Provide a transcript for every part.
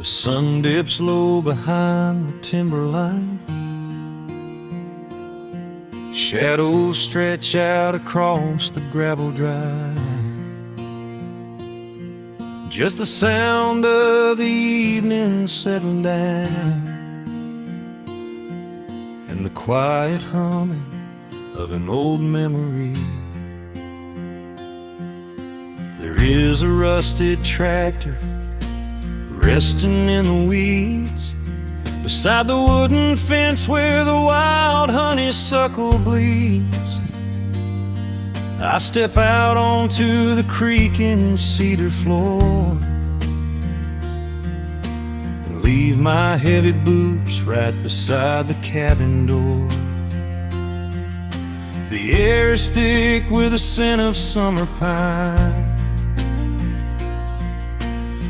sun dips low behind the timberline. Shadows stretch out across the gravel drive. Just the sound of the evening settling down, and the quiet humming of an old memory. There is a rusted tractor resting in the weeds beside the wooden fence where the wild honeysuckle bleeds. I step out onto the creaking cedar floor and leave my heavy boots right beside the cabin door. The air is thick with the scent of summer pine.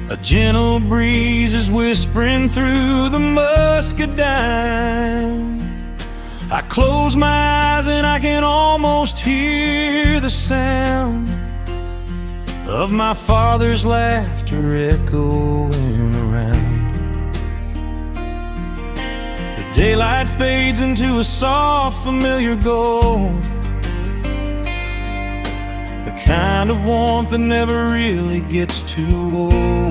A gentle breeze is whispering through the muscadine. I close my eyes and I can almost hear the sound of my father's laughter echoing around. The daylight fades into a soft, familiar gold, the kind of warmth that never really gets too old.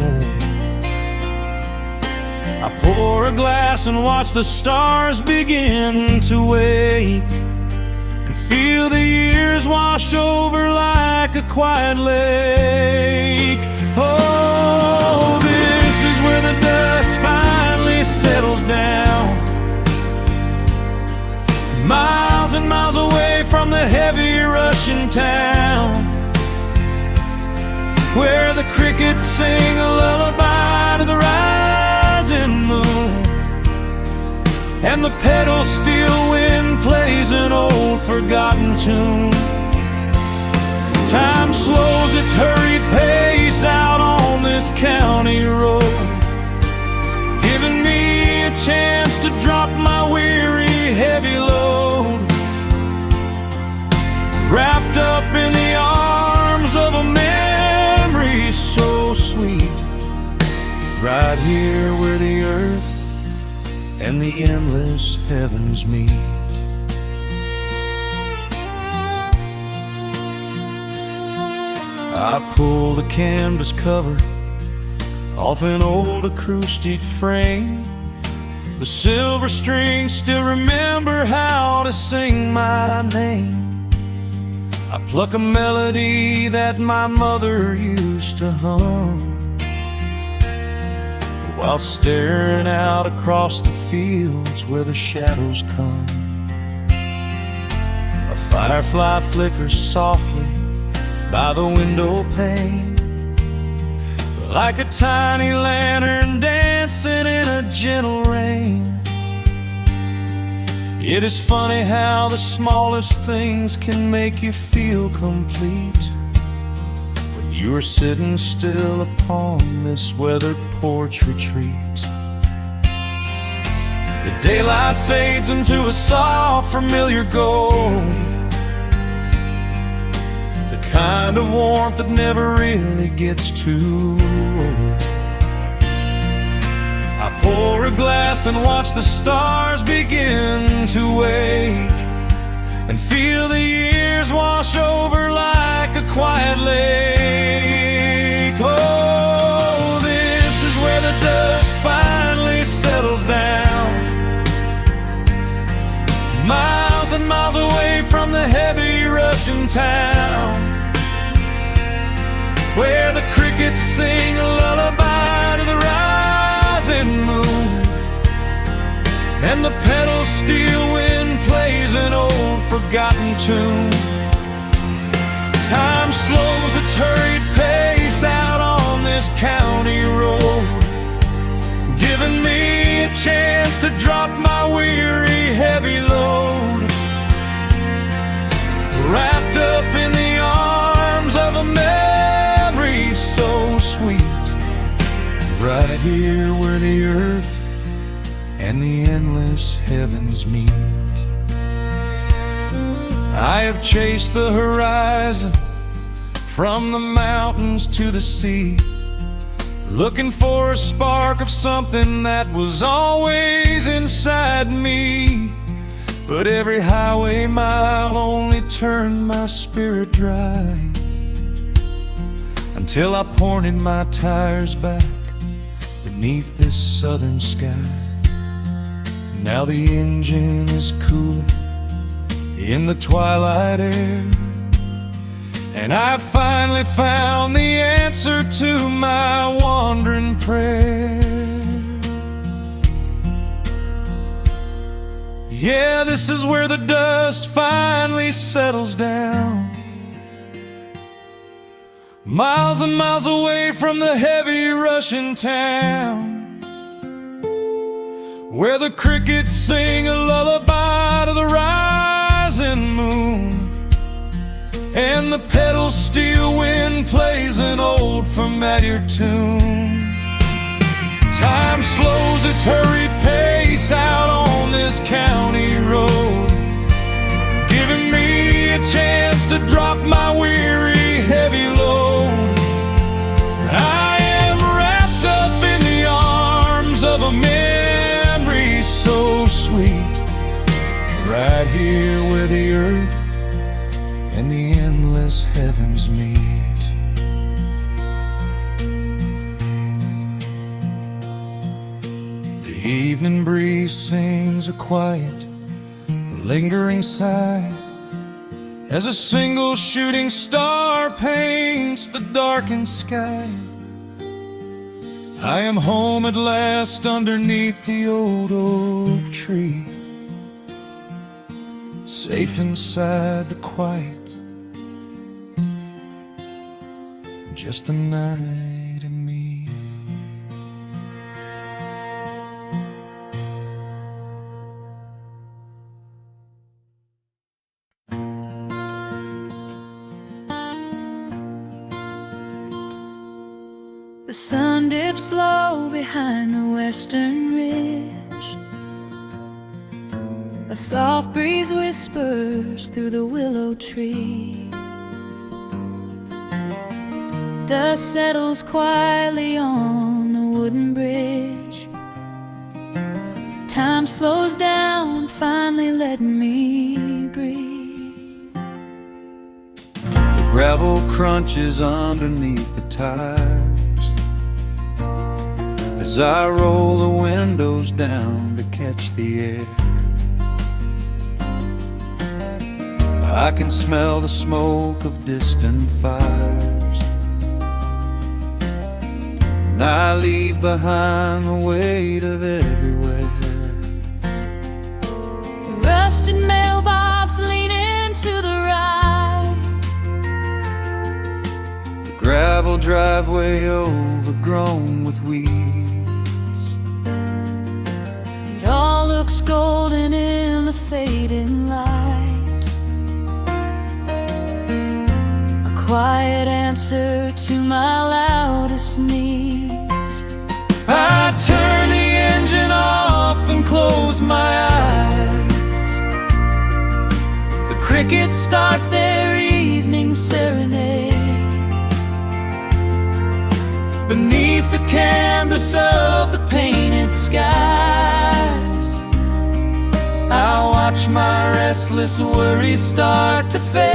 I pour a glass and watch the stars begin to wake, and feel the years wash over like a quiet lake. Oh, this is where the dust finally settles down, miles and miles away from the heavy Russian town, where the crickets sing a lullaby to the rising moon, and the pedal steel wind plays an old forgotten tune. Time slows its hurried pace out on this county road, giving me a chance to drop my weary heavy load, wrapped up in the arms of a memory so sweet, right here where the earth and the endless heavens meet. I pull the canvas cover off an old acoustic frame. The silver strings still remember how to sing my name. I pluck a melody that my mother used to hum while staring out across the fields where the shadows come. A firefly flickers softly by the window pane, like a tiny lantern dancing in a gentle rain. It is funny how the smallest things can make you feel complete when you are sitting still upon this weathered porch retreat. The daylight fades into a soft, familiar gold, the kind of warmth that never really gets too old. I pour a glass and watch the stars begin to wake, and feel the years wash over like a quiet lake. Oh, this is where the dust finally settles down, miles and miles away from the heavy Russian town, where the crickets sing a lullaby to the rising moon, and the pedal steel wind plays an old forgotten tune. Time slows its hurried pace out on this county road, giving me a chance to drop my weary heavy load, wrapped up in the arms of a memory so sweet, right here where the earth and the endless heavens meet. I have chased the horizon from the mountains to the sea, looking for a spark of something that was always inside me. But every highway mile only turned my spirit dry, until I pointed my tires back beneath this southern sky. Now the engine is cooling in the twilight air, and I finally found the answer to my wandering prayer. Yeah, this is where the dust finally settles down, miles and miles away from the heavy Russian town, where the crickets sing a lullaby to the rising moon, and the pedal steel wind plays an old familiar tune. Time slows its hurried pace out on this county road, giving me a chance to drop my weary, heavy load. I am wrapped up in the arms of a memory so sweet, right here where the earth and the endless heavens meet. The evening breeze sings a quiet, lingering sigh, as a single shooting star paints the darkened sky. I am home at last underneath the old oak tree, safe inside the quiet, just the night and me. The sun dips low behind the western ridge. A soft breeze whispers through the willow tree. Dust settles quietly on the wooden bridge. Time slows down, finally letting me breathe. The gravel crunches underneath the tires as I roll the windows down to catch the air. I can smell the smoke of distant fires, and I leave behind the weight of everywhere. The rusted mailbox leaning to the right, The gravel driveway overgrown with weeds. it all looks golden in the fading light. A quiet answer to my loudest needs. I turn the engine off and close my eyes. The crickets start their evening serenade. Beneath the canvas of the painted skies, I watch my restless worries start to fade.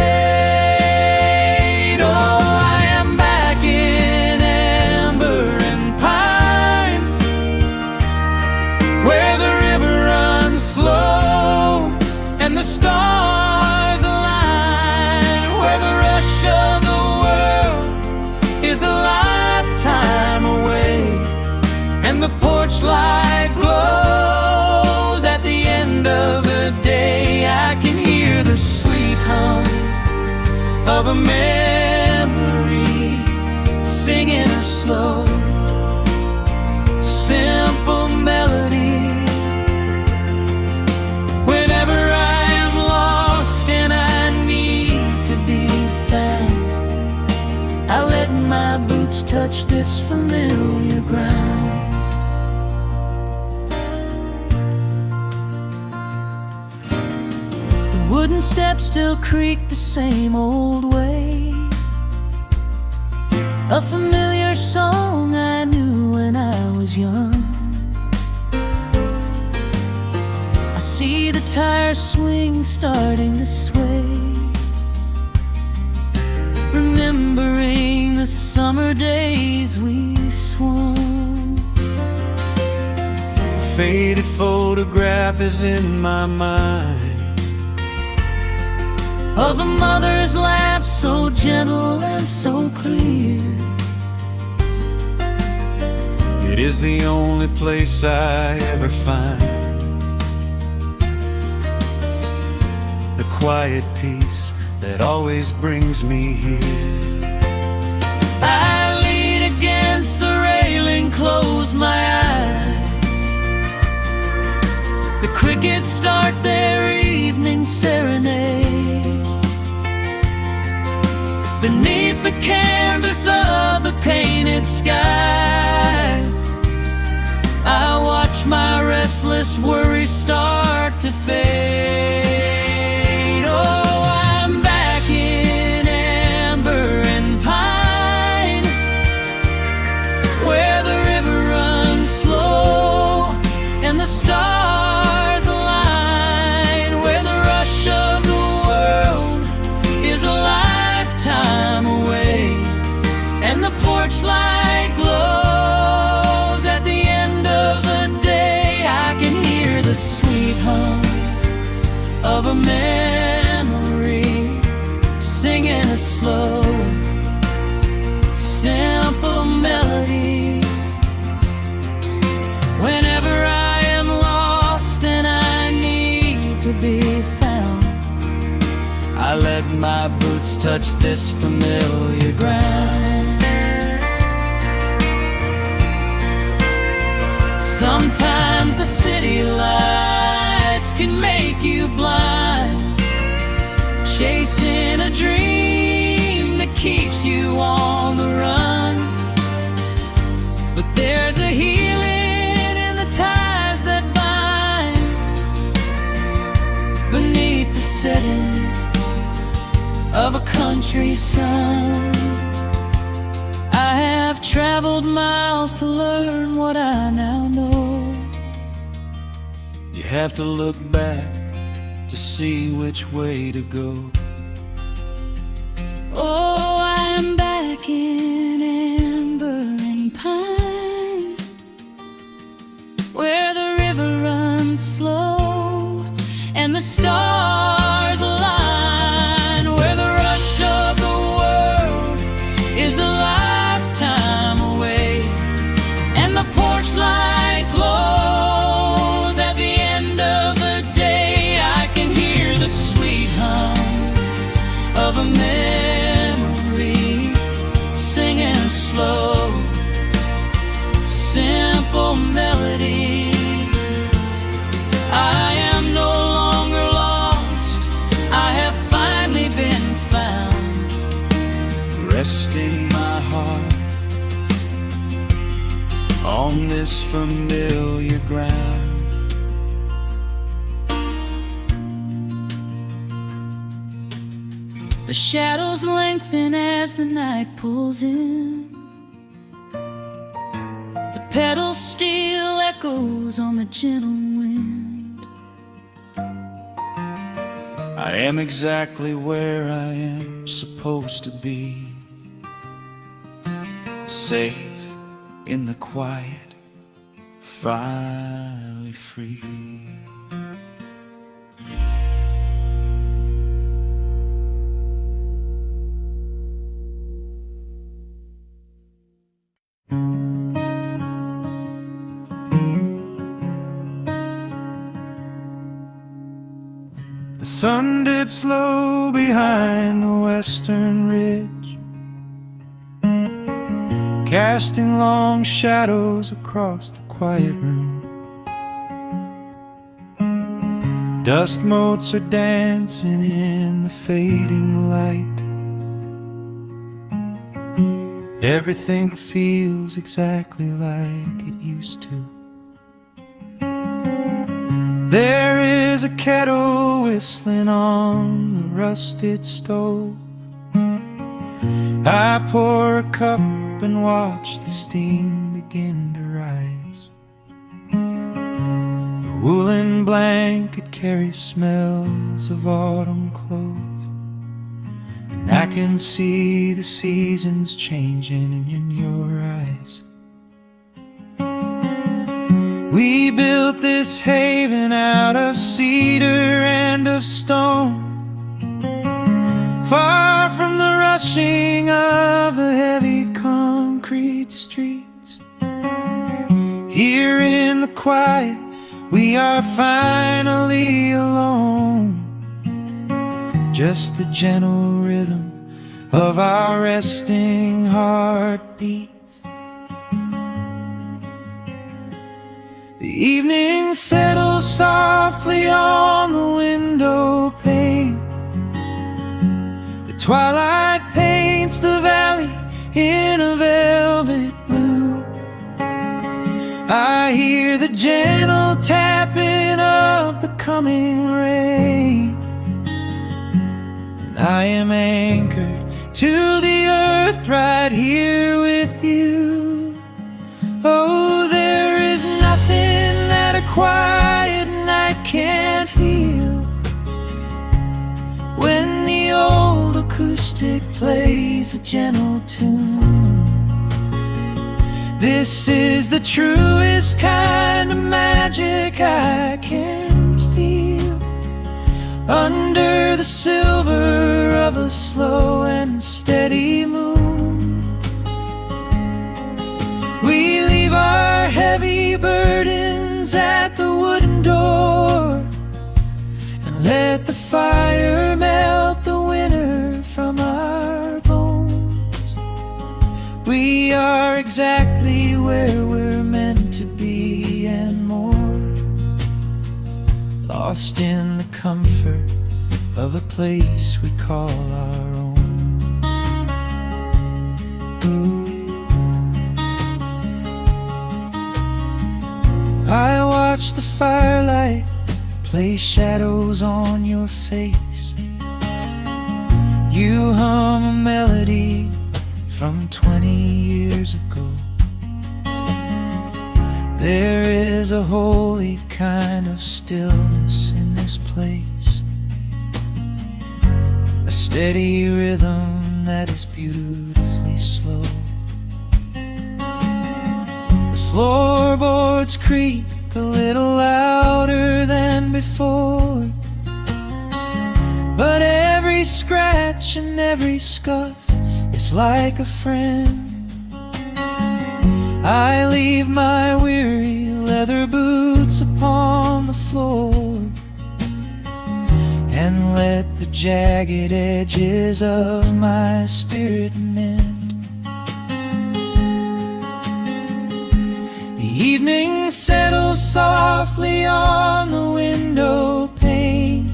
Oh, I am back in amber and pine, where the river runs slow and the stars align, where the rush of the world is a lifetime away, and the porch light glows at the end of the day. I can hear the sweet hum of a memory singing a slow, simple melody. Whenever I am lost and I need to be found, I let my boots touch this familiar ground. The wooden steps still creak the same old way. A familiar song I knew was young. I see the tire swing starting to sway, remembering the summer days we swung. A faded photograph is in my mind of a mother's laugh, so gentle and so clear. It is the only place I ever find the quiet peace that always brings me here. I lean against the railing, close my eyes. The crickets start their evening serenade. Beneath the canvas of the painted skies, I watch my restless worries start to fade. Oh, I'm back in amber and pine, where the river runs slow and the stars align, where the rush of the world is a lifetime away, and the porch light glows at the end of the day. I can hear the sweet hum of a memory, singing a slow, simple melody. Whenever I am lost and I need to be found, I let my boots touch this familiar ground. Sometimes the city lights can make you blind, chasing a dream that keeps you on the run. But there's a healing in the ties that bind beneath the setting of a country sun. I have traveled miles to learn what I now know. You have to look back to see which way to go. Oh, I'm back in amber and pine, where the river runs slow and the stars align, where the rush of the world is a lifetime away, and the porch light glows at the end of the day. I can hear the sweet hum of a memory, singing a slow, simple melody. I am no longer lost, I have finally been found, Resting my heart on this familiar ground. the shadows lengthen as the night pulls in. The pedal steel echoes on the gentle wind. I am exactly where I am supposed to be, safe in the quiet, finally free. The sun dips low behind the western ridge, casting long shadows across the quiet room. Dust motes are dancing in the fading light. Everything feels exactly like it used to. There is a kettle whistling on the rusted stove. I pour a cup and watch the steam begin to rise. woolen blanket carries smells of autumn clove, and I can see the seasons changing in your eyes. We built this haven out of cedar and of stone, far from the rushing of the heavy concrete streets. Here in the quiet, we are finally alone, just the gentle rhythm of our resting heartbeats. The evening settles softly on the window pane. The twilight paints the valley in a velvet blue. I hear the gentle tapping of the coming rain, and I am anchored to the earth right here with you. Oh, there is nothing that a quiet night can't heal, when the old acoustic plays a gentle tune. This is the truest kind of magic I can feel, under the silver of a slow and steady moon. We leave our heavy burdens at the wooden door, and let the fire melt the winter from our bones. We are exactly where we're meant to be and more, lost in the comfort of a place we call our own. I watch the firelight play shadows on your face. You hum a melody from 20 years ago. There is a holy kind of stillness in this place, a steady rhythm that is beautifully slow. The floorboards creak a little louder than before, but every scratch and every scuff is like a friend. I leave my weary leather boots upon the floor, and let the jagged edges of my spirit mend. The evening settles softly on the window pane.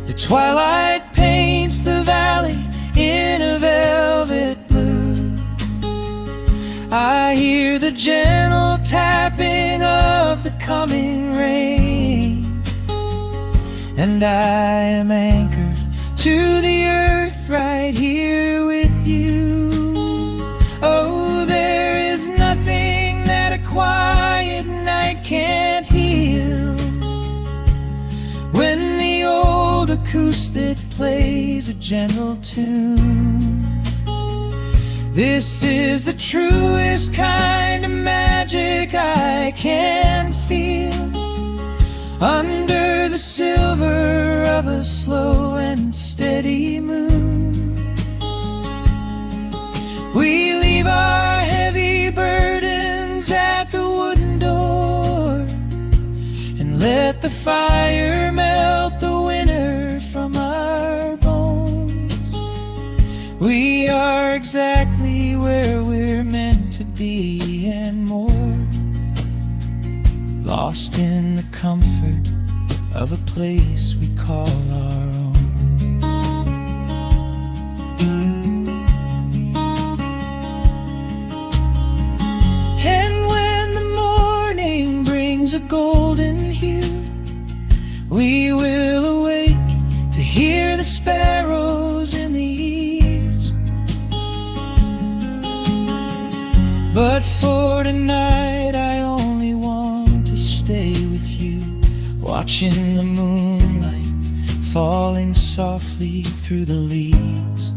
The twilight paints the valley in a velvet blue. I hear the gentle tapping of the coming rain, and I am anchored to the earth right here with you. Oh, there is nothing that a quiet night can't heal, when the old acoustic plays a gentle tune. This is the truest kind of magic I can feel, under the silver of a slow and steady moon. We leave our heavy burdens at the wooden door, and let the fire melt the winter from our bones. We are exactly where we're meant to be and more, lost in the comfort of a place we call our own. And when the morning brings a golden hue, we will awake to hear the sparrows in the eaves. But for tonight I only want to stay watching the moonlight falling softly through the leaves.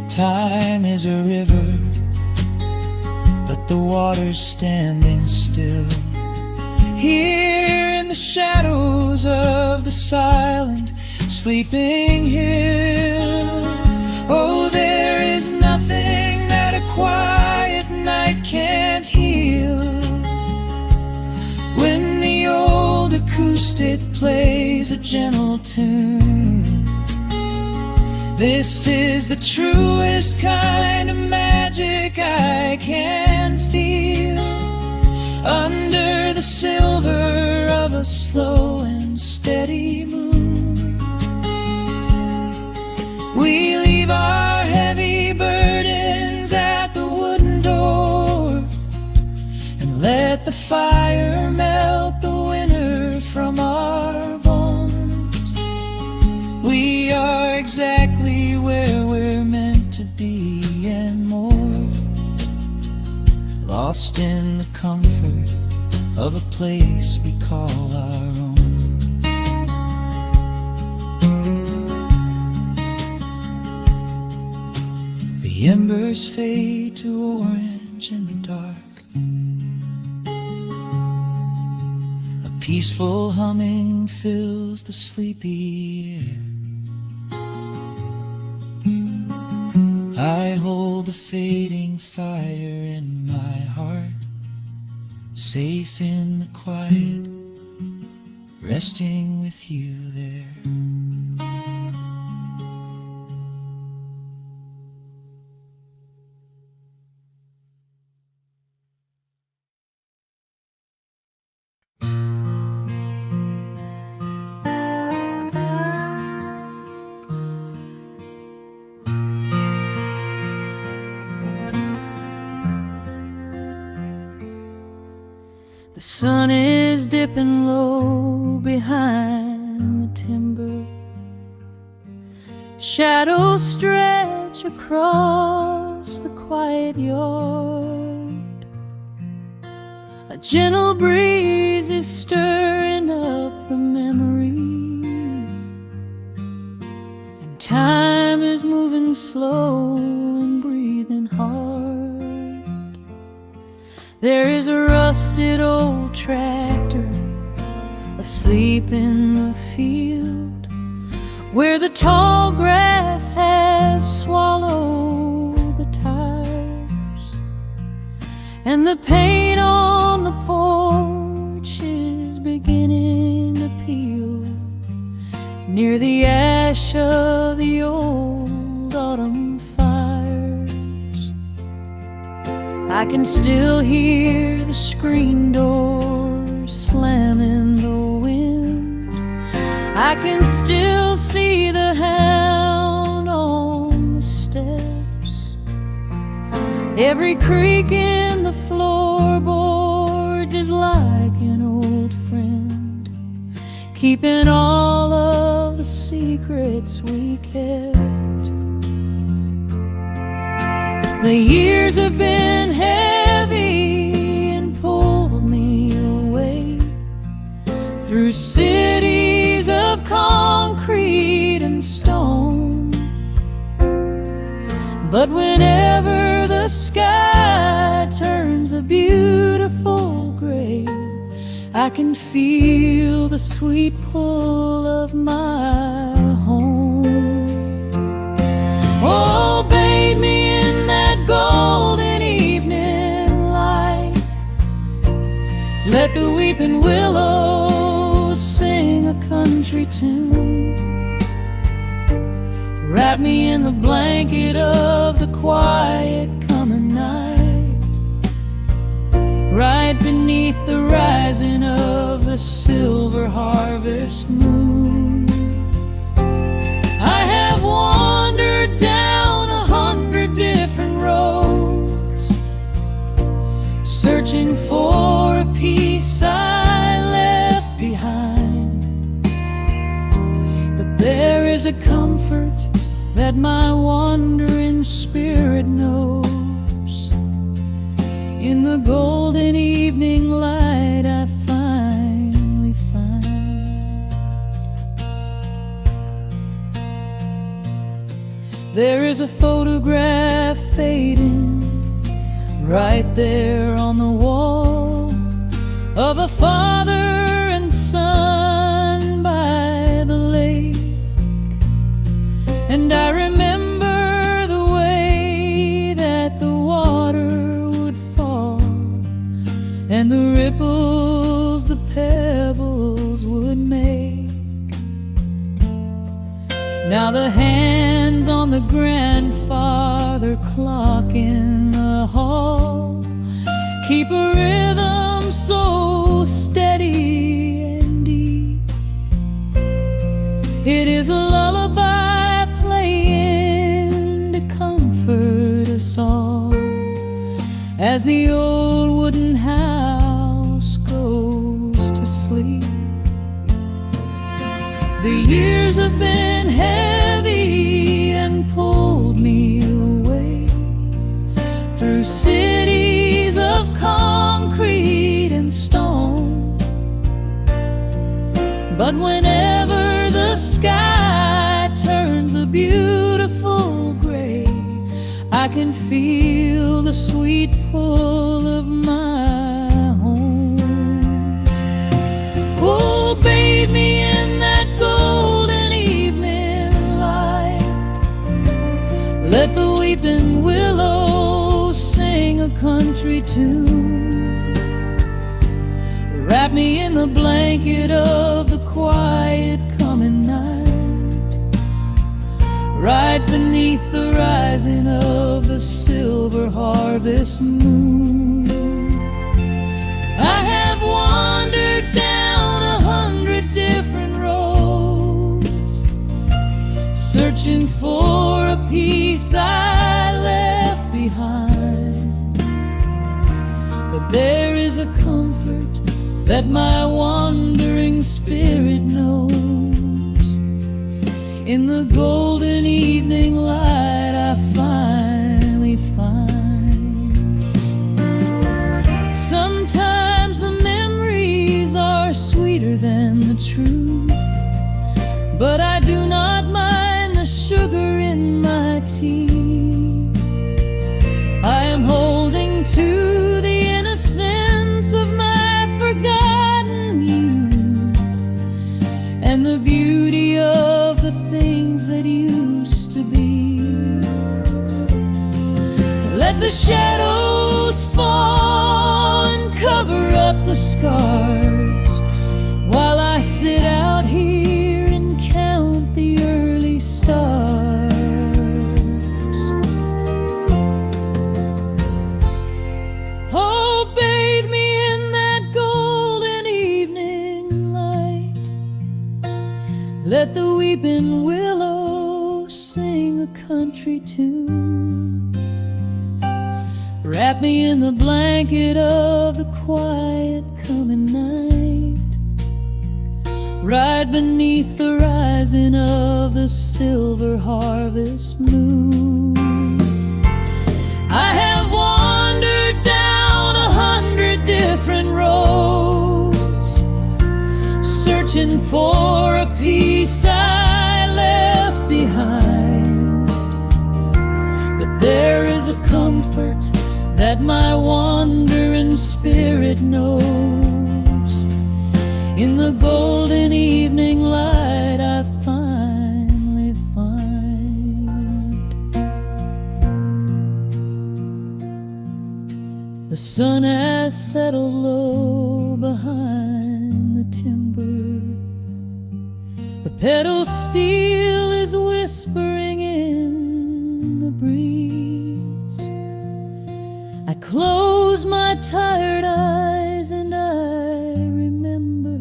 Time is a river, but the water's standing still. Here in the shadows of the silent, sleeping hill, oh, there is nothing that a quiet night can't heal. When the old acoustic plays a gentle tune, this is the truest kind of magic I can feel. Under the silver of a slow and steady moon, we leave our heavy burdens at the wooden door and let the fire melt the winter from our bones. We are exactly where we're meant to be and more, lost in the comfort of a place we call our own. The embers fade to orange in the dark. A peaceful humming fills the sleepy air. I hold the fading fire in my heart, safe in the quiet, resting with you there. The sun is dipping low behind the timber. Shadows stretch across the quiet yard. A gentle breeze is stirring up the memory, and time is moving slow and breathing hard. There is a rusted old tractor asleep in the field, where the tall grass has swallowed the tires, and the paint on the porch is beginning to peel near the ash of the old autumn fires. I can still hear the screen door slam in the wind. I can still see the hound on the steps. Every creak in the floorboards is like an old friend, keeping all of the secrets we kept. The years have been heavy and pulled me away through cities of concrete and stone. But whenever the sky turns a beautiful gray, I can feel the sweet pull of my home. Oh, bathe me in that golden evening light. Let the weeping willows sing a country tune. Wrap me in the blanket of the quiet coming night, right beneath the rising of the silver harvest moon. I have wandered down 100 different roads, searching for a piece I left behind. But there is a comfort that my wandering spirit knows. In the golden evening light I finally find There is a photograph fading right there on the wall of a father and son by the lake. And I remember the way that the water would fall, and the ripples the pebbles would make. Now the hands on the grandfather clock in the hall keep a rhythm so steady and deep. It is a lullaby playing to comfort us all as the old wooden house goes to sleep. The years have been heavy and pulled me away through cities of concrete and stone. But whenever the sky turns a beautiful gray, I can feel the sweet pull of my home. Oh, bathe me in that golden evening light. Let the weeping willow sing a country tune. Wrap me in the blanket of the quiet coming night, right beneath the rising of the silver harvest moon. I have wandered down 100 different roads, searching for a piece I left behind. But there is a comfort that my wandering spirit knows. In the golden evening light I finally find. Sometimes the memories are sweeter than the truth, but I do not mind the sugar in my tea. I am holding to the innocence of my forgotten youth and the beauty of the things that used to be. Let the shadows fall and cover up the scars while I sit out here and count the early stars. Oh, bathe me in that golden evening light. Let the weeping willow sing a country tune. Wrap me in the blanket of the quiet coming night, right beneath the rising of the silver harvest moon. I have wandered down 100 different roads, searching for a piece I left behind. But there is a comfort that my wandering spirit knows. In the golden evening light I finally find. The sun has settled low behind the timber. The pedal steel is whispering in the breeze. I close my tired eyes and I remember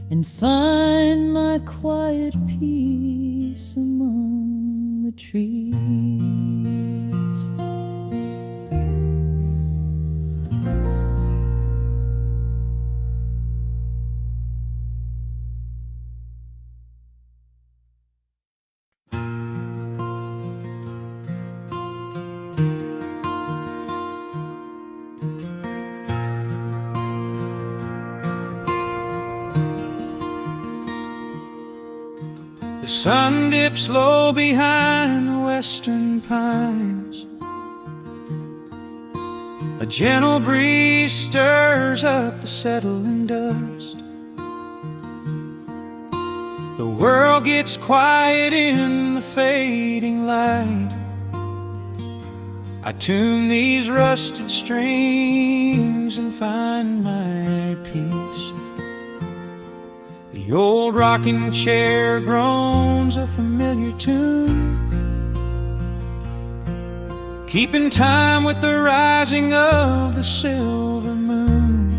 and find my quiet peace among the trees. sun dips low behind the western pines. A gentle breeze stirs up the settling dust. The world gets quiet in the fading light. I tune these rusted strings and find my peace. The old rocking chair groans a familiar tune, keeping time with the rising of the silver moon.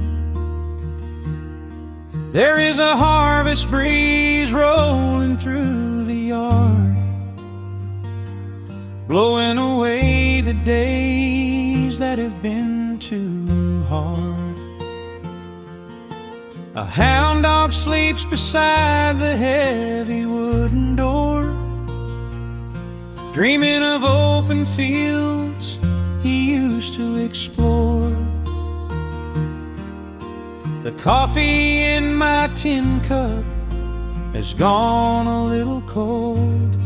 There is a harvest breeze rolling through the yard, blowing away the days that have been too hard. A hound dog sleeps beside the heavy wooden door, dreaming of open fields he used to explore. The coffee in my tin cup has gone a little cold,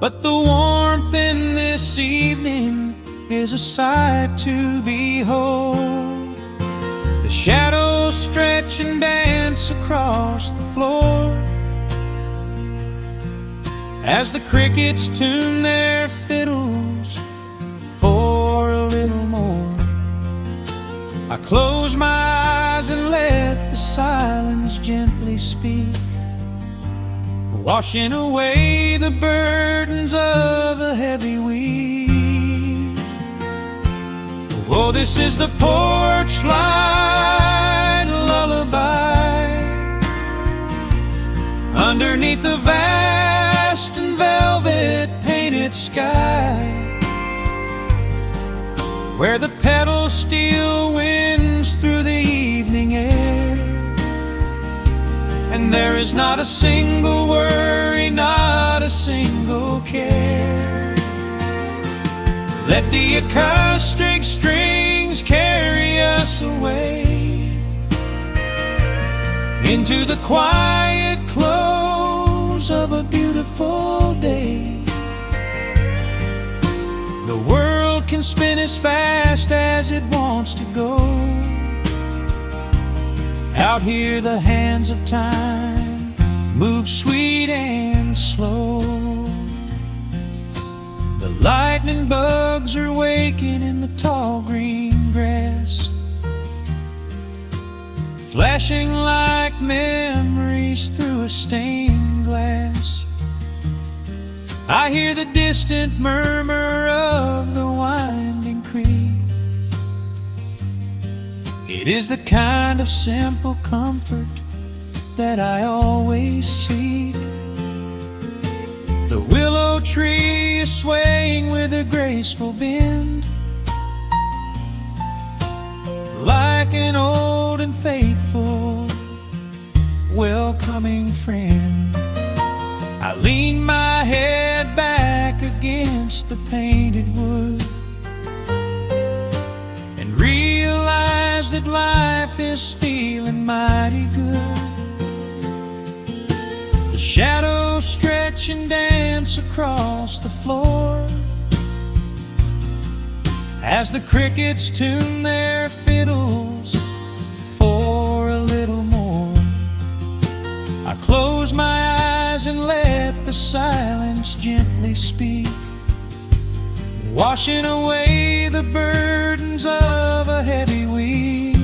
but the warmth in this evening is a sight to behold. The shadows stretch and dance across the floor as the crickets tune their fiddles for a little more. I close my eyes and let the silence gently speak, washing away the burdens of a heavy week. Oh, this is the porch light lullaby underneath the vast and velvet painted sky, where the pedal steel winds through the evening air, and there is not a single worry, not a single care. Let the acoustic strings carry us away into the quiet close of a beautiful day. The world can spin as fast as it wants to go. Out here the hands of time move sweet and slow. The lightning bugs are waking in the tall green grass, flashing like memories through a stained glass. I hear the distant murmur of the winding creek. It is the kind of simple comfort that I always seek. The willow tree is swaying with a graceful bend, like an old and faithful welcoming friend. I lean my head back against the painted wood and realize that life is feeling mighty good. The shadows stretch and dance across the floor as the crickets tune their fiddles for a little more. I close my eyes and let the silence gently speak, washing away the burdens of a heavy week.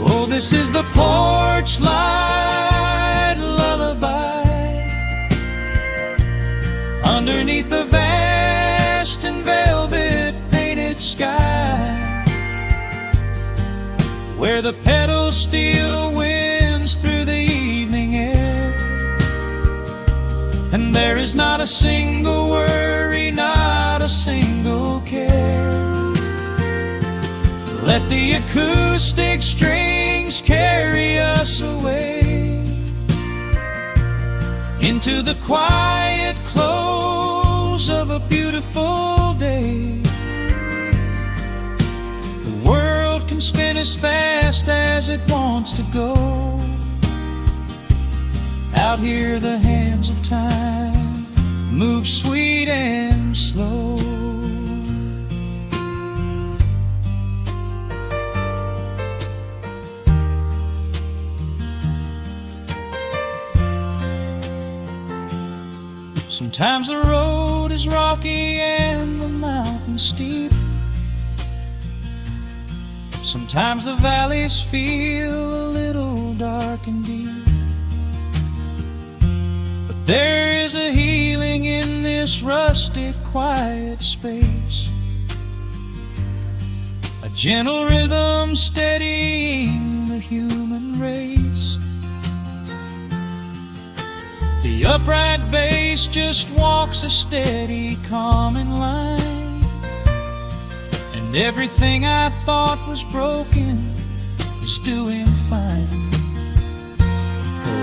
Oh, this is the porch light lullaby underneath the vast and velvet painted sky, where the pedal steel winds through the evening air, and there is not a single worry, not a single care. Let the acoustic strings carry us away into the quiet close of a beautiful day. The world can spin as fast as it wants to go. Out here the hands of time move sweet and slow. Sometimes the road is rocky and the mountain steep. Sometimes the valleys feel a little dark and deep. But there is a healing in this rustic, quiet space, a gentle rhythm steadying the human race. The upright bass just walks a steady, calming line, and everything I thought was broken is doing fine.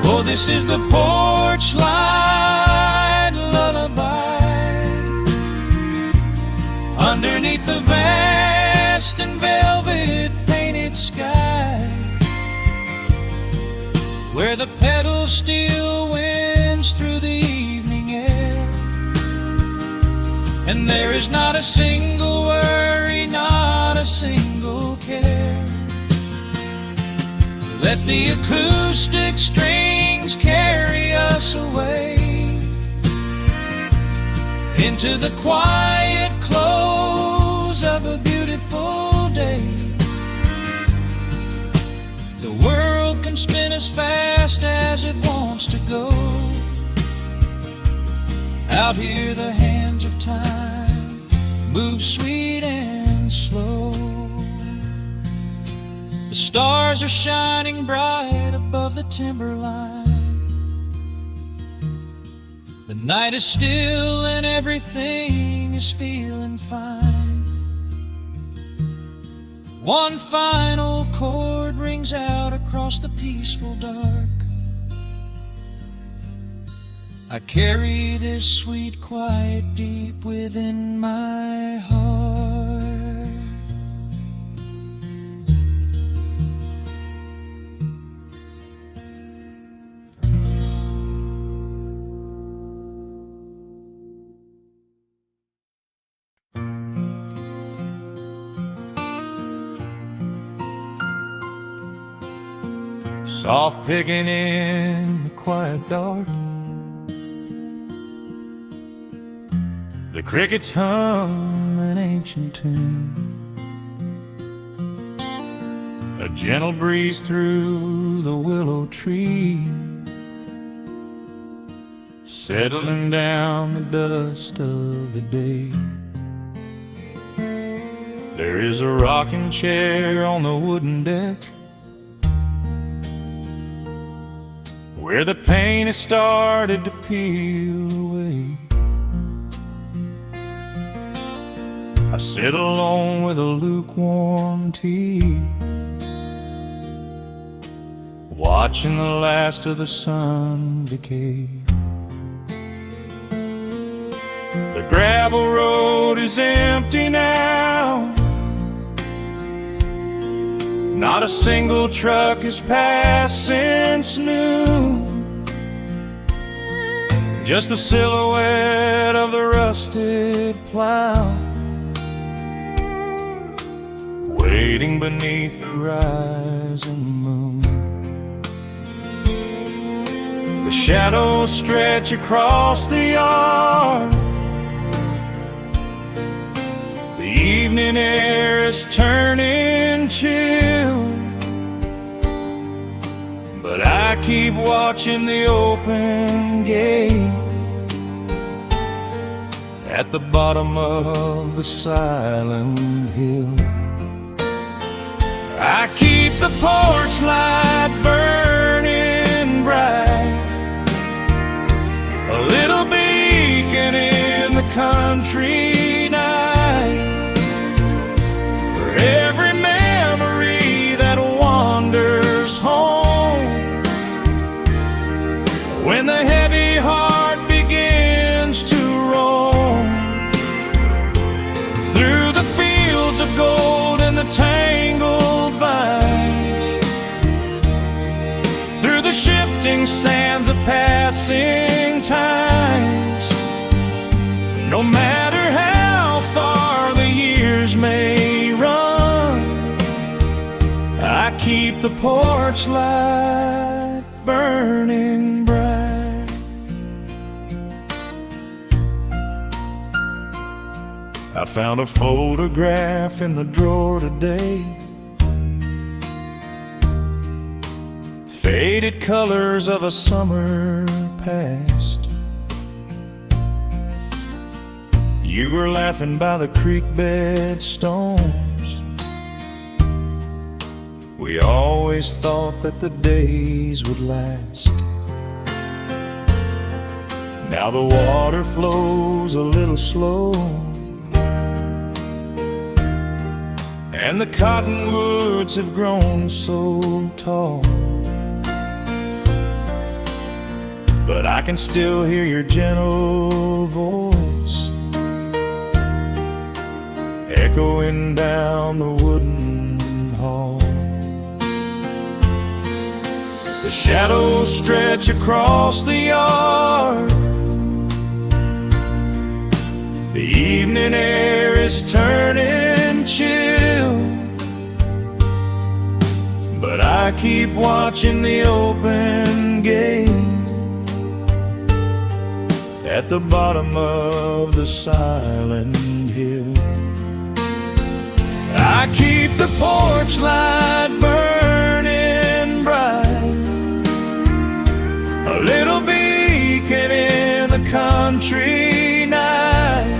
Oh, this is the porch light lullaby underneath the vast and velvet painted sky, where the pedal still winds through the evening air, and there is not a single worry, not a single care. Let the acoustic strings carry us away into the quiet close of a beautiful day. The world can spin as fast as it wants to go. Out here the hands of time move sweet and slow. The stars are shining bright above the timberline. The night is still and everything is feeling fine. One final chord rings out across the peaceful dark. I carry this sweet quiet deep within my heart. Soft picking in the quiet dark, the crickets hum an ancient tune, a gentle breeze through the willow tree, settling down the dust of the day. There is a rocking chair on the wooden deck, where the paint has started to peel away. I sit alone with a lukewarm tea, watching the last of the sun decay. The gravel road is empty now, not a single truck has passed since noon. Just the silhouette of the rusted plow, waiting beneath the rising moon. The shadows stretch across the yard, the evening air is turning chill, but I keep watching the open gate at the bottom of the silent hill. I keep the porch light burning bright, a little beacon in the country night, for every memory that wanders home, when the heavy heart begins to roam through the fields of gold and the tangled vines. passing times. No matter how far the years may run, I keep the porch light burning bright. I found a photograph in the drawer today, faded colors of a summer past. You were laughing by the creek bed stones. We always thought that the days would last. Now the water flows a little slow, and the cottonwoods have grown so tall. But I can still hear your gentle voice echoing down the wooden hall. The shadows stretch across the yard. The evening air is turning chill, but I keep watching the open gate at the bottom of the silent hill. I keep the porch light burning bright, a little beacon in the country night,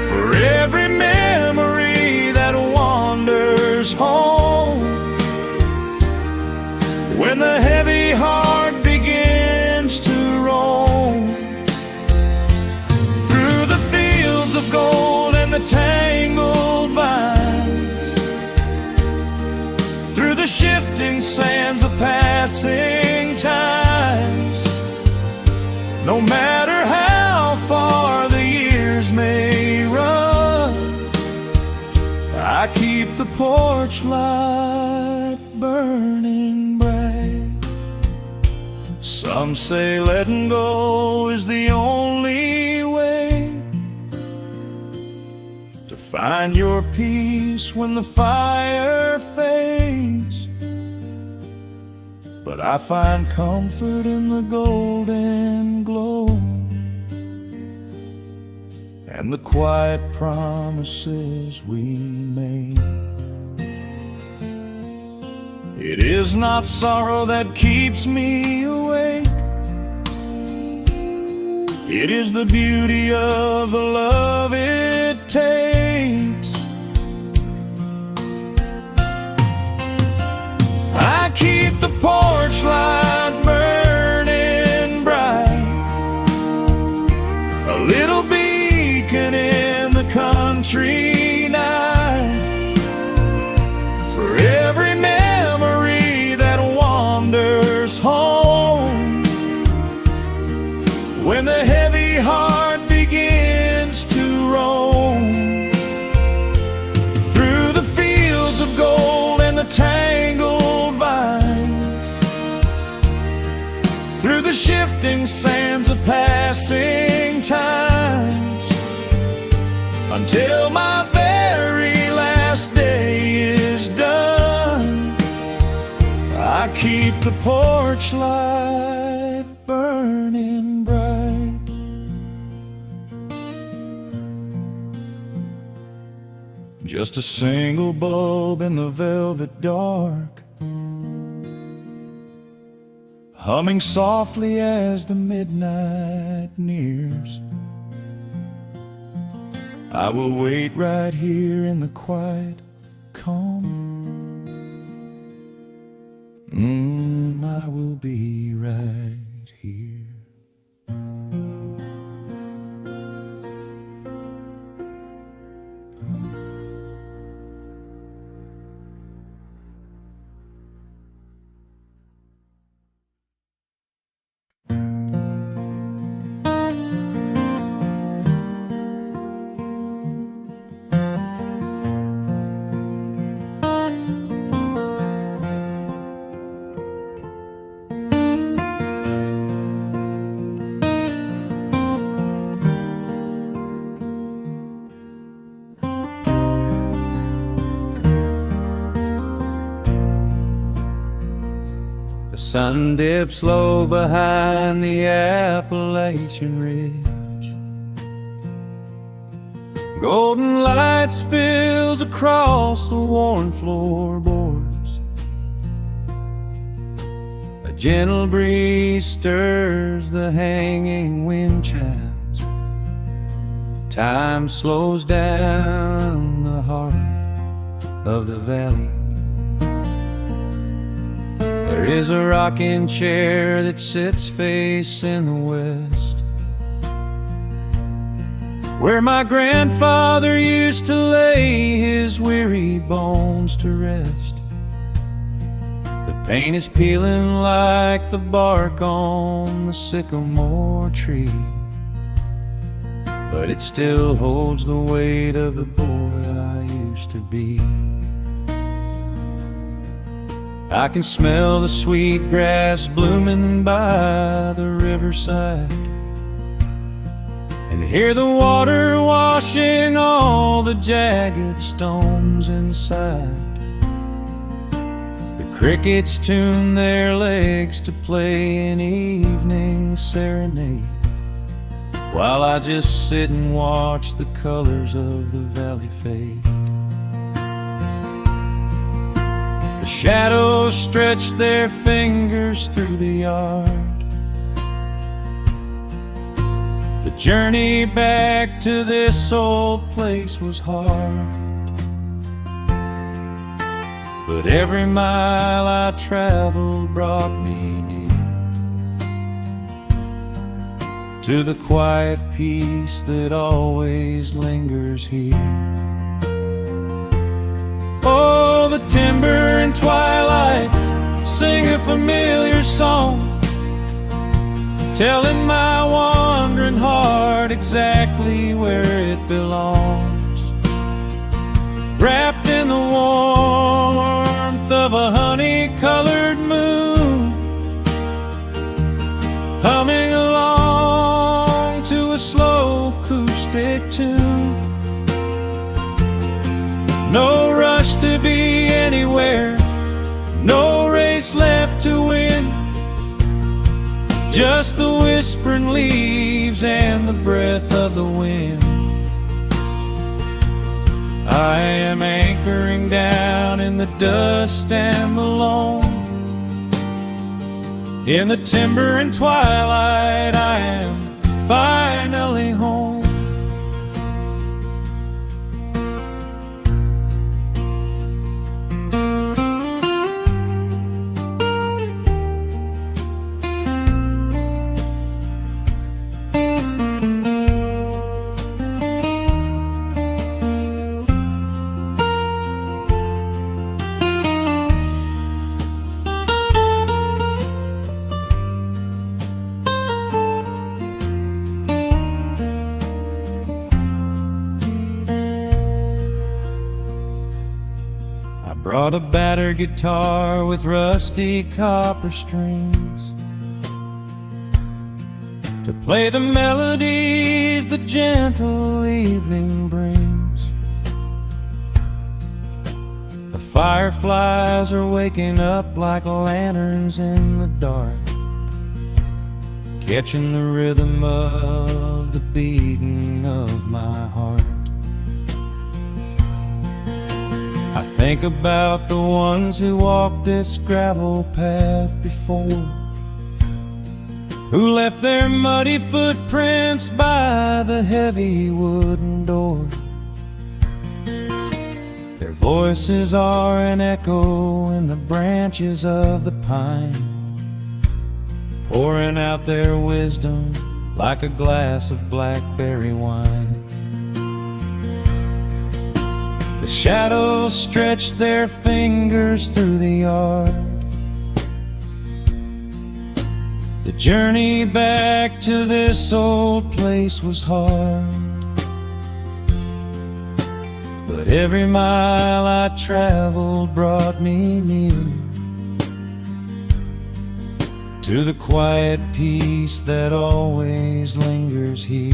for every memory that wanders home. When the heavy heart begins to roam through the fields of gold and the tangled vines, through the shifting sands of passing times, no matter how far the years may run, I keep the porch light burning bright. Some say letting go is the only way to find your peace when the fire fades, but I find comfort in the golden glow and the quiet promises we made. It is not sorrow that keeps me awake, it is the beauty of the love it takes. I keep the porch light burning bright, a little beacon in the country night, for every memory that wanders home. When the heavy heart begins to roam through the fields of gold and the tangled vines, through the shifting sands of passing times, until my very last day is done, I keep the porch light burning bright. Just a single bulb in the velvet dark, humming softly as the midnight nears. I will wait right here in the quiet calm. I will be right here. The sun dips low behind the Appalachian Ridge. Golden light spills across the worn floorboards. A gentle breeze stirs the hanging wind chimes. Time slows down the heart of the valley. There is a rocking chair that sits facing the west, where my grandfather used to lay his weary bones to rest. The paint is peeling like the bark on the sycamore tree, but it still holds the weight of the boy I used to be. I can smell the sweet grass blooming by the riverside, and hear the water washing all the jagged stones inside. The crickets tune their legs to play an evening serenade, while I just sit and watch the colors of the valley fade. The shadows stretch their fingers through the yard. The journey back to this old place was hard, but every mile I traveled brought me near to the quiet peace that always lingers here. Oh, the timber and twilight sing a familiar song, telling my wandering heart exactly where it belongs. Wrapped in the warmth of a honey-colored moon, humming along to a slow acoustic tune. No rush to be anywhere, no race left to win, just the whispering leaves and the breath of the wind. I am anchoring down in the dust and the loam. In the timber and twilight I am finally home. Brought a battered guitar with rusty copper strings to play the melodies the gentle evening brings. The fireflies are waking up like lanterns in the dark, catching the rhythm of the beating of my heart. I think about the ones who walked this gravel path before, who left their muddy footprints by the heavy wooden door. Their voices are an echo in the branches of the pine, pouring out their wisdom like a glass of blackberry wine. The shadows stretch their fingers through the yard. The journey back to this old place was hard, but every mile I traveled brought me near to the quiet peace that always lingers here.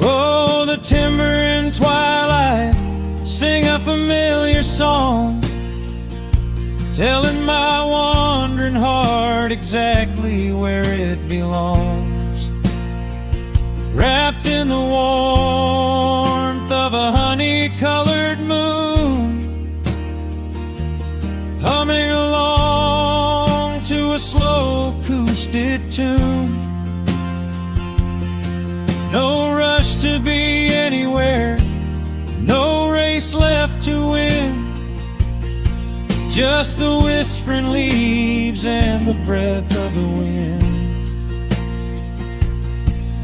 Oh, the timber and twilight sing a familiar song, telling my wandering heart exactly where it belongs. Wrapped in the warmth of a honey-colored moon, humming along to a slow acoustic tune. No rush to be anywhere, no race left to win, just the whispering leaves and the breath of the wind.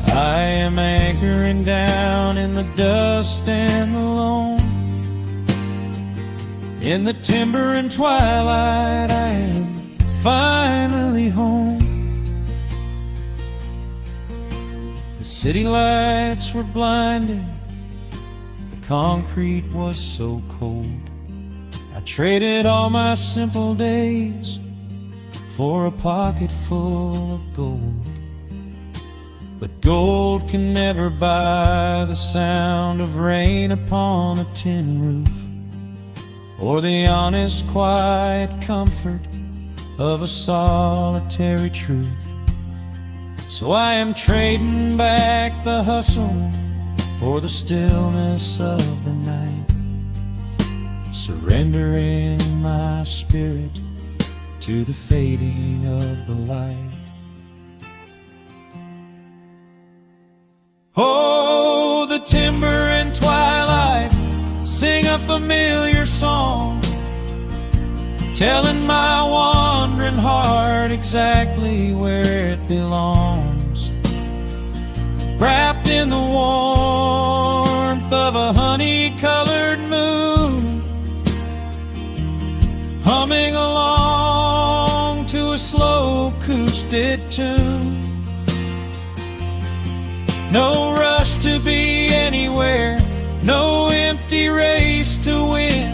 I am anchoring down in the dust and alone. In the timber and twilight, I am finally home. The city lights were blinding, the concrete was so cold. I traded all my simple days for a pocket full of gold. But gold can never buy the sound of rain upon a tin roof, or the honest, quiet comfort of a solitary truth. So I am trading back the hustle for the stillness of the night, surrendering my spirit to the fading of the light. Oh, the timber and twilight sing a familiar song, telling my wandering heart exactly where it belongs. Wrapped in the warmth of a honey-colored moon, humming along to a slow acoustic tune. No rush to be anywhere, no empty race to win,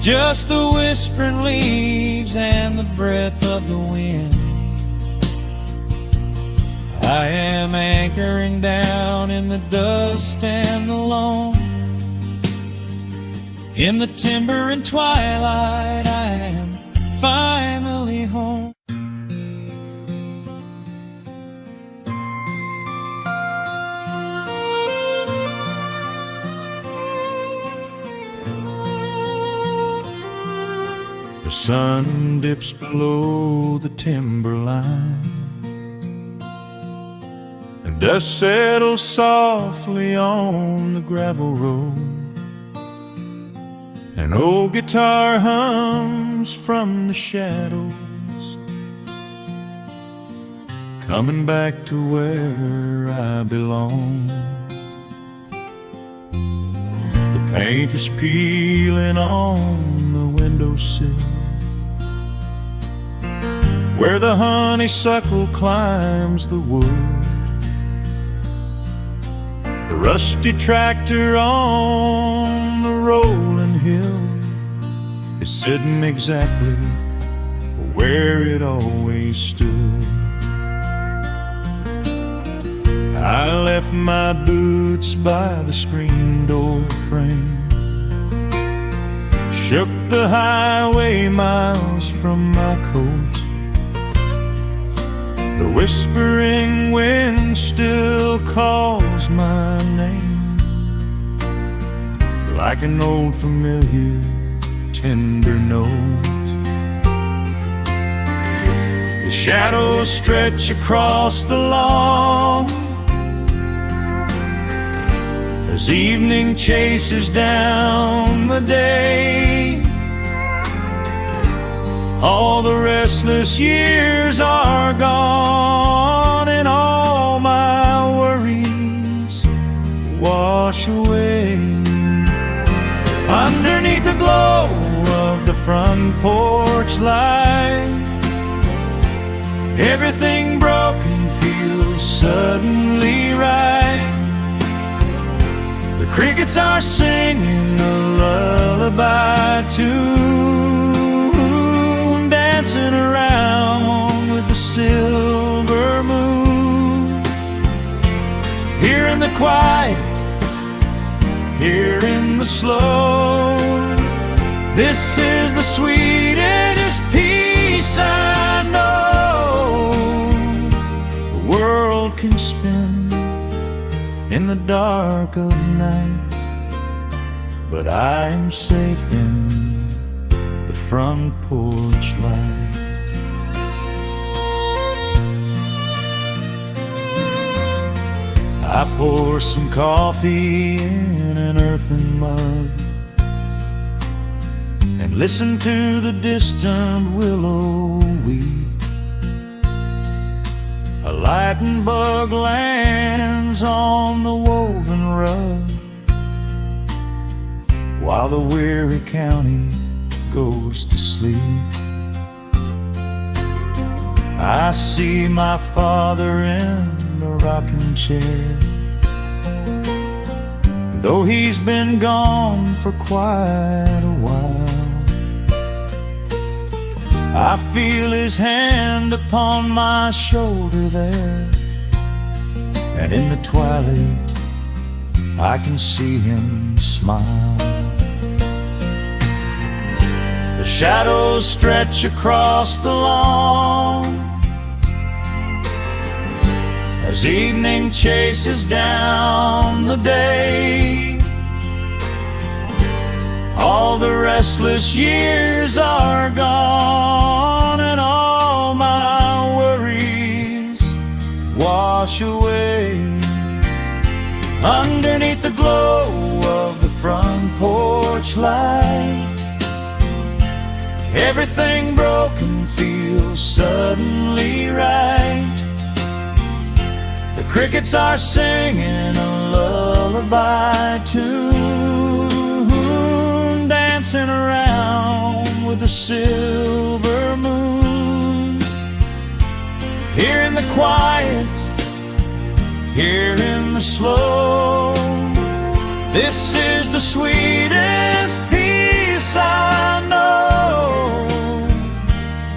just the whispering leaves and the breath of the wind. I am anchoring down in the dust and alone. In the timber and twilight, I am finally home. The sun dips below the timberline, and dust settles softly on the gravel road. An old guitar hums from the shadows, coming back to where I belong. The paint is peeling on the windowsill, where the honeysuckle climbs the wood. The rusty tractor on the rolling hill is sitting exactly where it always stood. I left my boots by the screen door frame, shook the highway miles from my coat. The whispering wind still calls my name, like an old familiar tender note. The shadows stretch across the lawn as evening chases down the day. All the restless years are gone, and all my worries wash away. Underneath the glow of the front porch light, everything broken feels suddenly right. The crickets are singing a lullaby tune, dancing around with the silver moon. Here in the quiet, here in the slow, this is the sweet in the dark of night, but I am safe in the front porch light. I pour some coffee in an earthen mug and listen to the distant willow weep. A lightning bug lands on the woven rug while the weary county goes to sleep. I see my father in the rocking chair, though he's been gone for quite a while. I feel his hand upon my shoulder there, and in the twilight I can see him smile. The shadows stretch across the lawn as evening chases down the day. All the restless years are gone, and all my worries wash away. Underneath the glow of the front porch light, everything broken feels suddenly right. The crickets are singing a lullaby tune, dancing around with the silver moon. Here in the quiet, here in the slow, this is the sweetest peace I know.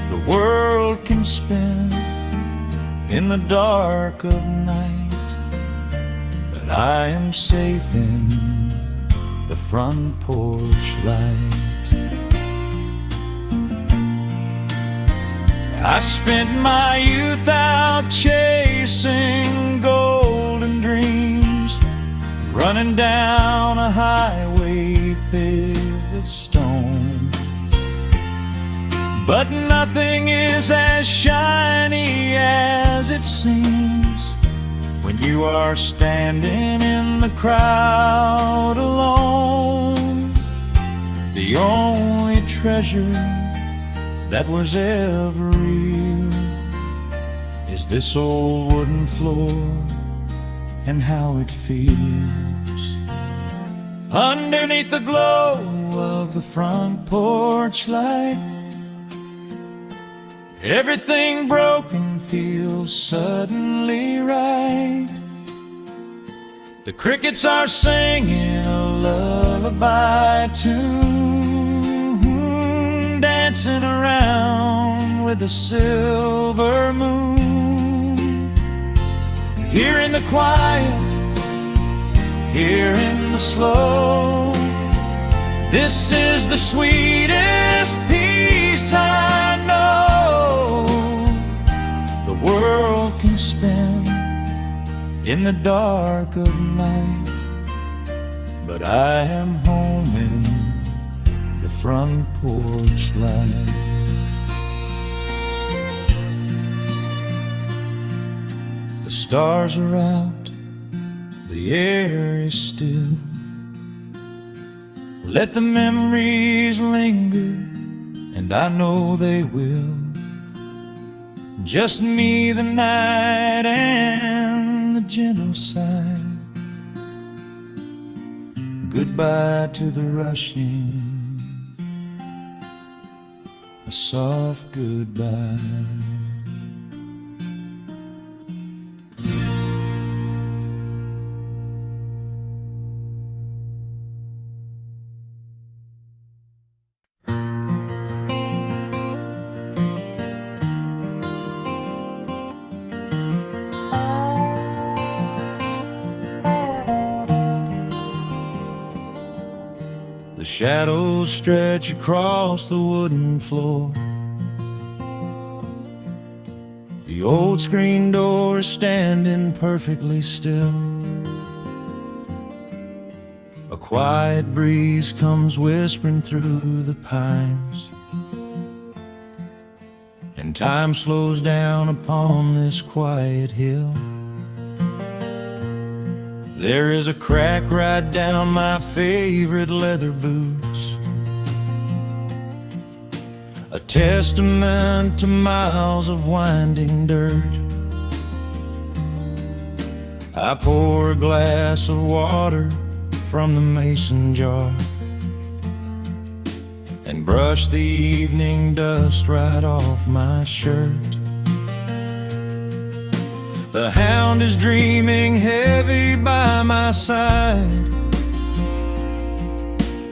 The world can spin in the dark of night, but I am safe in the front porch light. I spent my youth out chasing golden dreams, running down a highway paved with stone. But nothing is as shiny as it seems when you are standing in the crowd alone. The only treasure that was ever real is this old wooden floor and how it feels. Underneath the glow of the front porch light, everything broken feels suddenly right. The crickets are singing a lullaby tune, dancing around with the silver moon. Here in the quiet, here in the slow, this is the sweetest peace I know. The world can spin in the dark of night, but I am home in the front porch light. The stars are out, the air is still. Let the memories linger, and I know they will. Just me, the night, and the gentle sigh. Goodbye to the rushing, a soft goodbye. The shadows stretch across the wooden floor. The old screen door is standing perfectly still. quiet breeze comes whispering through the pines, and time slows down upon this quiet hill. There is a crack right down my favorite leather boots, a testament to miles of winding dirt. I pour a glass of water from the mason jar and brush the evening dust right off my shirt. The hound is dreaming heavy by my side.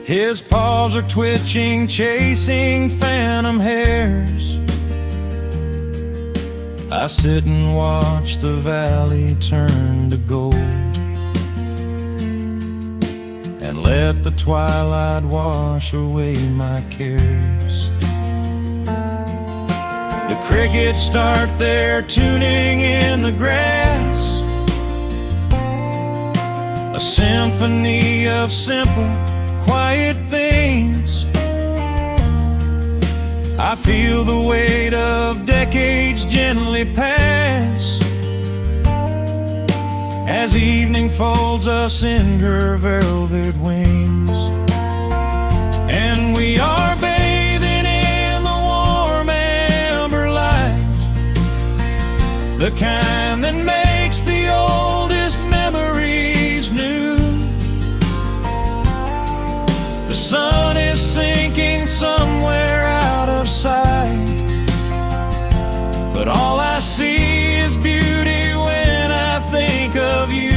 His paws are twitching, chasing phantom hares. I sit and watch the valley turn to gold, and let the twilight wash away my cares. The crickets start their tuning in the grass, a symphony of simple, quiet things. I feel the weight of decades gently pass, as evening folds us in her velvet wings. And we are bathing in the warm amber light, the kind that makes the oldest memories new. The sun is sinking somewhere out of sight, but all I see is beauty when I think of you.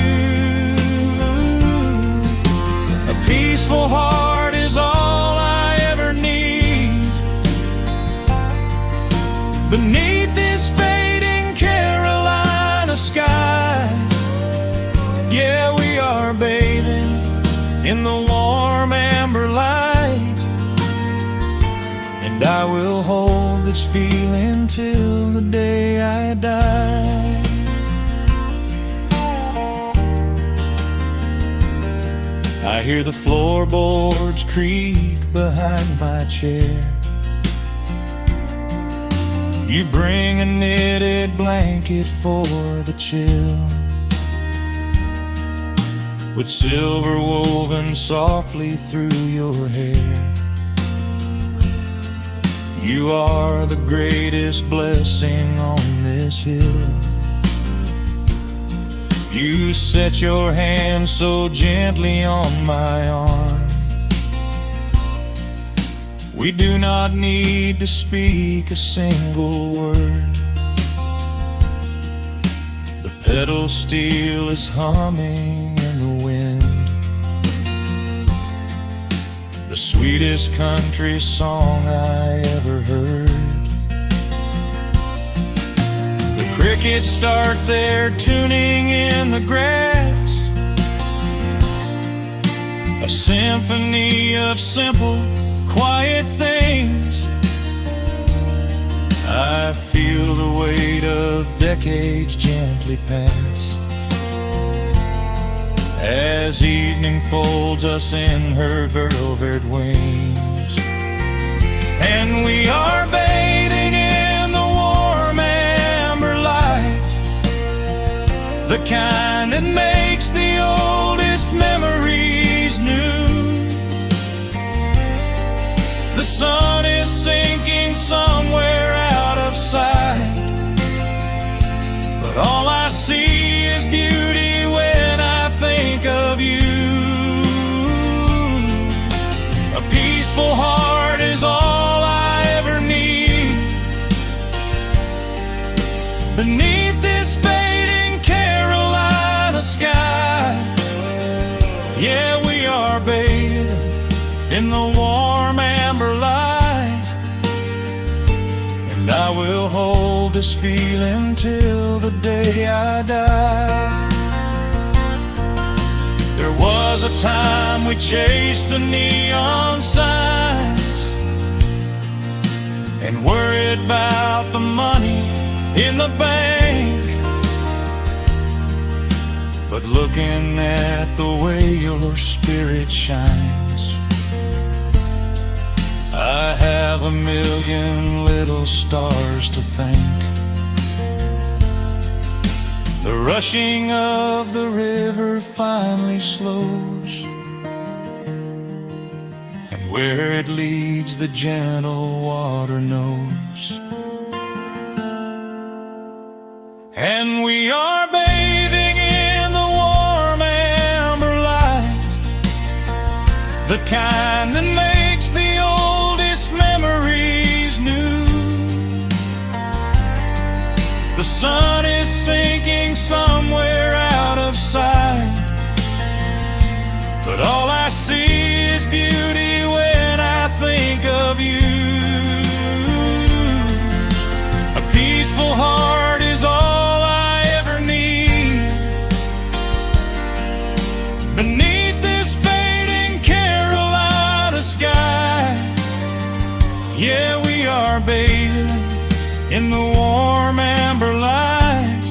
A peaceful heart is all I ever need. Beneath this fading Carolina sky, yeah, we are bathing in the warm amber light, and I will hold this feeling till the day I die. I hear the floorboards creak behind my chair. You bring a knitted blanket for the chill, with silver woven softly through your hair. You are the greatest blessing on this hill. You set your hand so gently on my arm. We do not need to speak a single word. The pedal steel is humming in the wind, the sweetest country song I ever heard. The crickets start their tuning in the grass, a symphony of simple, quiet things. I feel the weight of decades gently pass, as evening folds us in her velvet wings. And we are bathing in the warm amber light, the kind that makes the oldest memories new. The sun is sinking somewhere out of sight, but all I see is beauty when I think of you. A peaceful heart is all I ever need. Beneath this fading Carolina sky, yeah, we are bathing in the warm amber light, and I will hold this feeling till the day I die. There was a time we chased the neon signs and worried about the money in the bank, but looking at the way you're spirit shines. I have a million little stars to thank. The rushing of the river finally slows, and where it leads the gentle water knows. And we are bathing in the warm amber light, the kind that makes the oldest memories new. The sun is sinking somewhere out of sight, but all I see is beauty when I think of you. A peaceful heart is all I ever need. Beneath this fading Carolina sky, yeah, we are bathing in the warm amber light,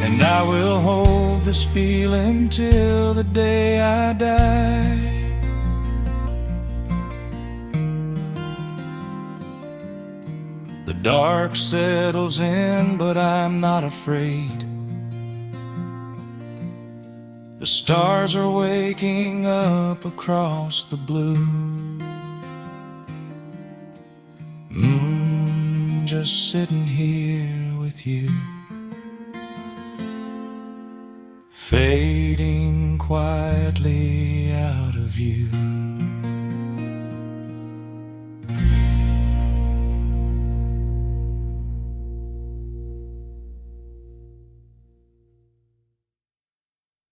and I will hold this feeling till the day I die. The dark settles in, but I'm not afraid. The stars are waking up across the blue. Just sitting here with you, fading quietly out of view.